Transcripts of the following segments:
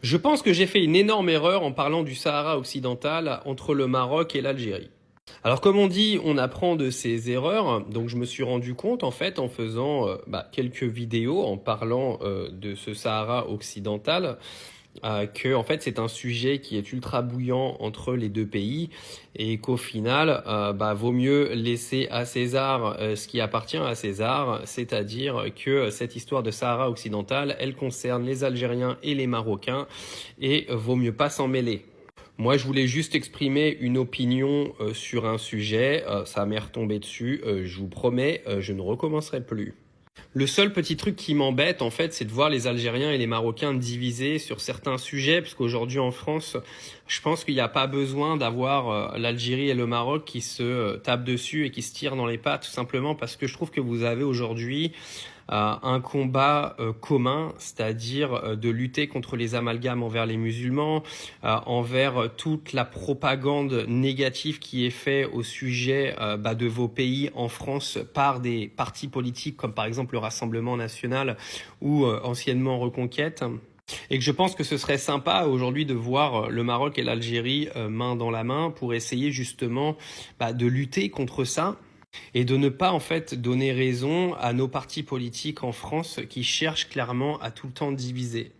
Je pense que j'ai fait une énorme erreur en parlant du Sahara occidental entre le Maroc et l'Algérie. Alors comme on dit, on apprend de ses erreurs, donc je me suis rendu compte en fait en faisant quelques vidéos en parlant de ce Sahara occidental que en fait c'est un sujet qui est ultra bouillant entre les deux pays et qu'au final vaut mieux laisser à César ce qui appartient à César, c'est-à-dire que cette histoire de Sahara occidental, elle concerne les Algériens et les Marocains et vaut mieux pas s'en mêler. Moi, je voulais juste exprimer une opinion sur un sujet. Ça m'est retombé dessus. Je vous promets, je ne recommencerai plus. Le seul petit truc qui m'embête, en fait, c'est de voir les Algériens et les Marocains divisés sur certains sujets, parce qu'aujourd'hui en France, je pense qu'il n'y a pas besoin d'avoir l'Algérie et le Maroc qui se tapent dessus et qui se tirent dans les pattes, tout simplement parce que je trouve que vous avez aujourd'hui un combat commun, c'est-à-dire de lutter contre les amalgames envers les musulmans, envers toute la propagande négative qui est faite au sujet de vos pays en France par des partis politiques comme par exemple le Rassemblement national ou anciennement Reconquête. Et que je pense que ce serait sympa aujourd'hui de voir le Maroc et l'Algérie main dans la main pour essayer justement de lutter contre ça et de ne pas en fait donner raison à nos partis politiques en France qui cherchent clairement à tout le temps diviser.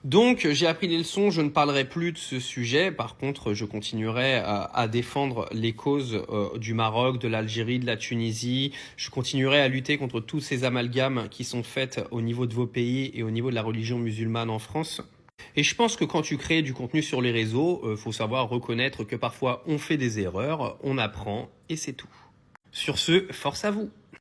Donc j'ai appris les leçons, je ne parlerai plus de ce sujet, par contre je continuerai à défendre les causes du Maroc, de l'Algérie, de la Tunisie, je continuerai à lutter contre tous ces amalgames qui sont faits au niveau de vos pays et au niveau de la religion musulmane en France. Et je pense que quand tu crées du contenu sur les réseaux, faut savoir reconnaître que parfois on fait des erreurs, on apprend et c'est tout. Sur ce, force à vous!